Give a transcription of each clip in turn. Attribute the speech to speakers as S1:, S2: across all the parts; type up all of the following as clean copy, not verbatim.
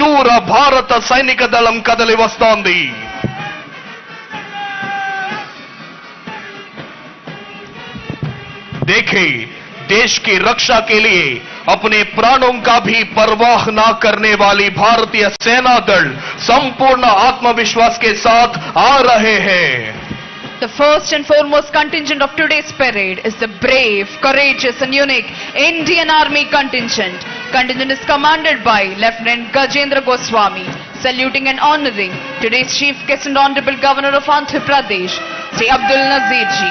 S1: శూర భారత సైనిక దళం కదలి వస్తోంది. देखिए, देश की रक्षा के लिए अपने प्राणों का भी परवाह न करने वाली भारतीय सेना दल संपूर्ण आत्मविश्वास के साथ आ रहे हैं.
S2: The first and foremost contingent of today's parade is the brave, courageous and unique Indian Army contingent. Contingent is commanded by Lieutenant Gajendra Goswami, saluting and honoring today's Chief Guest and Honorable Governor of Andhra Pradesh, Sri Abdul Nazir ji.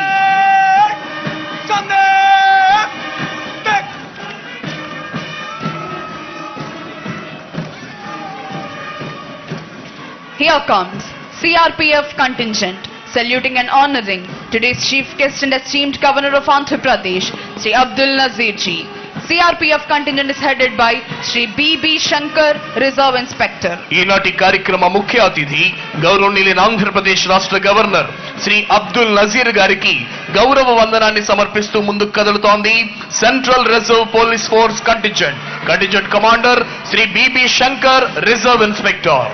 S2: Here comes CRPF contingent, saluting and honoring today's Chief Guest and esteemed Governor of Andhra Pradesh, Sri Abdul Nazir ji. CRPF contingent is headed by Sri B.B. Shankar, Reserve Inspector. ఈనాటి కార్యక్రమ ముఖ్య అతిథి గౌరవనీయులైన ఆంధ్రప్రదేశ్ రాష్ట్ర governor Shri Abdul Nazir గారికి గౌరవ వందనాన్ని సమర్పిస్తూ ముందుకు కదులుతోంది central reserve police force contingent. Contingent commander Shri B.B. Shankar, reserve inspector.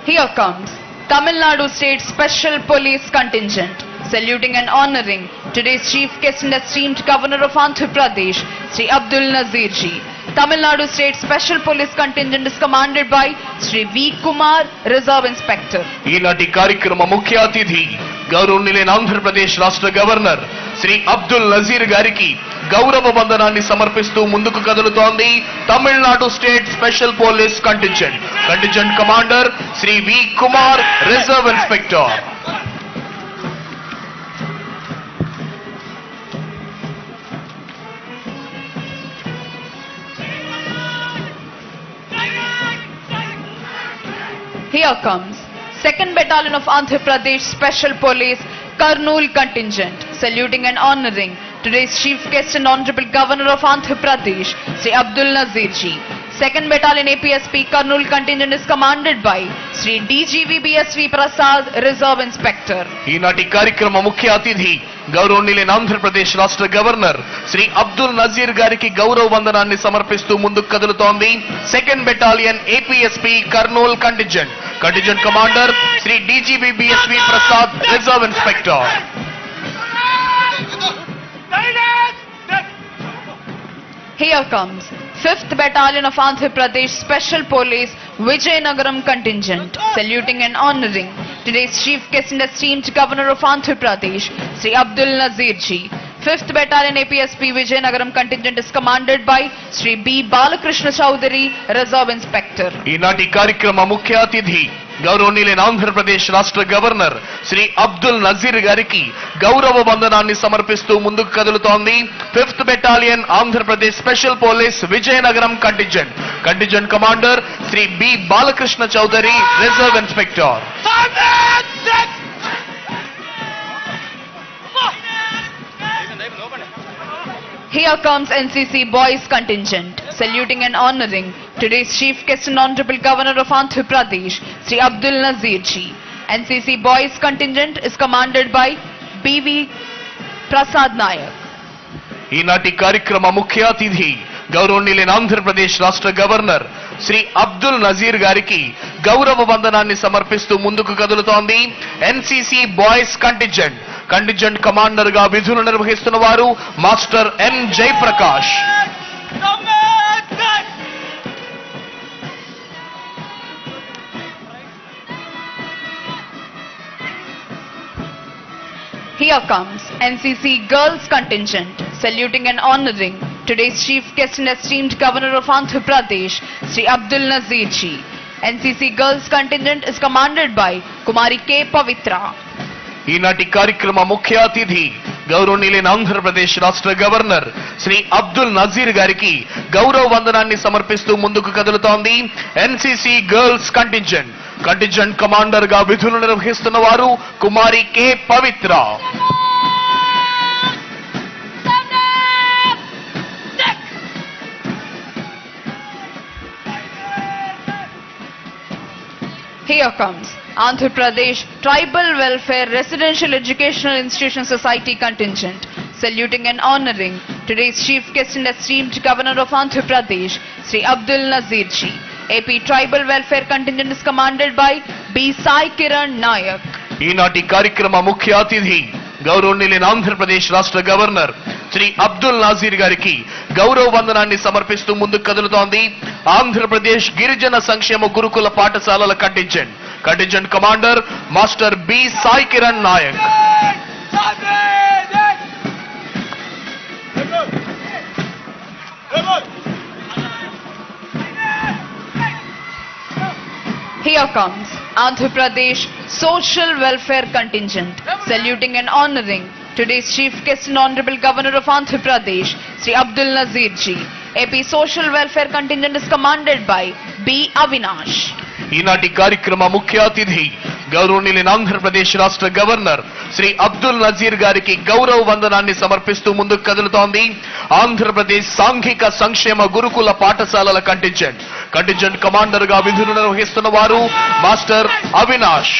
S2: Here comes Tamil Nadu State Special Police Contingent, saluting and honoring today's Chief Guest and esteemed Governor of Andhra Pradesh, Sri Abdul Nazir ji. Tamil Nadu State Special Police Contingent is commanded by Sri V. Kumar, Reserve Inspector. ఈనాటి కార్యక్రమ ముఖ్య అతిథి గౌరవనీయులైన ఆంధ్రప్రదేశ్ రాష్ట్ర governor Shri Abdul Nazir గారికి గౌరవ వందనాన్ని సమర్పిస్తూ ముందుకు కదులుతోంది Tamil Nadu state special police contingent. Contingent commander Shri V Kumar, reserve inspector. Here comes 2nd Battalion of Andhra Pradesh Special Police Kurnool Contingent, saluting and honoring today's Chief Guest and Honorable Governor of Andhra Pradesh, Sri Abdul Nazir ji. 2nd Battalion APSP Kurnool Contingent is commanded by Sri DGV BSV Prasad, Reserve Inspector. ఈనాటి కార్యక్రమ ముఖ్య అతిథి గౌరవనీయులైన ఆంధ్రప్రదేశ్ రాష్ట్ర governor Shri Abdul Nazir గారికి గౌరవ వందనాన్ని సమర్పిస్తూ ముందుకు కదులుతోంది 2nd Battalion APSP Kurnool Contingent. Contingent Commander Sri DGV BSV Prasad, Reserve Inspector. Here comes 5th Battalion of Andhra Pradesh Special Police Vijayanagaram Contingent, saluting and honoring today's Chief Guest and esteemed Governor of Andhra Pradesh, Sri Abdul Nazir ji. 5th Battalion APSP Vijayanagaram Contingent is commanded by Sri B. Balakrishna Chowdhury, Reserve Inspector. ఈనాటి కార్యక్రమ ముఖ్య అతిథి గౌరవనీయులైన ఆంధ్రప్రదేశ్ రాష్ట్ర governor Shri Abdul Nazir గారికి గౌరవ వందనాన్ని సమర్పిస్తూ ముందుకు కదులుతోంది 5th Battalion Andhra Pradesh special police Vizianagaram contingent. Contingent commander Shri B Balakrishna Chowdary, reserve inspector. Here comes NCC Boys Contingent, saluting and honoring today's Chief Guest and Honorable Governor of Andhra Pradesh, Sri Abdul Nazir ji. NCC Boys Contingent is commanded by B.V. Prasad Nayak. ఈనాటి కార్యక్రమ ముఖ్య అతిథి గౌరవనీయులైన ఆంధ్రప్రదేశ్ రాష్ట్ర governor Shri Abdul Nazir గారికి గౌరవ వందనాన్ని సమర్పిస్తూ ముందుకు కదులుతోంది NCC boys contingent. Contingent commander గా విధులు నిర్వహిస్తున్న వారు master N Jayaprakash. Here comes NCC Girls Contingent, saluting and honoring today's Chief Guest and esteemed Governor of Andhra Pradesh, Sri Abdul Nazir ji. NCC Girls Contingent is commanded by Kumari K. Pavitra. ఈనాటి కార్యక్రమ ముఖ్య అతిథి గౌరవనీయులైన ఆంధ్రప్రదేశ్ రాష్ట్ర governor Shri Abdul Nazir గారికి గౌరవ వందనాన్ని సమర్పిస్తూ ముందుకు కదులుతోంది NCC girls contingent. Contingent commander గా విధులు నిర్వహిస్తున్న వారు కుమారి K Pavitra. Here comes Andhra Pradesh Tribal Welfare Residential Educational Institution Society contingent, saluting and honoring today's chief guest and esteemed Governor of Andhra Pradesh, Sri Abdul Nazir Ji. AP Tribal Welfare contingent is commanded by B. Sai Kiran Nayak.
S1: ఈనాటి కార్యక్రమ ముఖ్య అతిథి గౌరవనీయులైన ఆంధ్రప్రదేశ్ రాష్ట్ర governor Shri Abdul Nazir గారికి గౌరవ వందనాన్ని సమర్పిస్తూ ముందుకు కదులుతోంది ఆంధ్రప్రదేశ్ గిరిజన సంక్షేమ గురుకుల పాఠశాలల contingent commander master B Sai Kiran Nayak.
S2: Here comes Andhra Pradesh Social Welfare Contingent, saluting and honoring today's chief guest and honorable governor of Andhra Pradesh, Sri Abdul Nazir Ji. AP Social Welfare Contingent is commanded by B. Avinash.
S1: ఈనాటి కార్యక్రమ ముఖ్య అతిథి గౌరవనీయులైన ఆంధ్రప్రదేశ్ రాష్ట్ర governor Shri Abdul Nazir గారికి గౌరవ వందనాన్ని సమర్పిస్తూ ముందుకు కదులుతోంది ఆంధ్రప్రదేశ్ సాంఘిక సంక్షేమ గురుకుల పాఠశాలల కంటింజెంట్ కమాండర్ గా విధులు నిర్వహిస్తున్న వారు మాస్టర్ అవినాష్.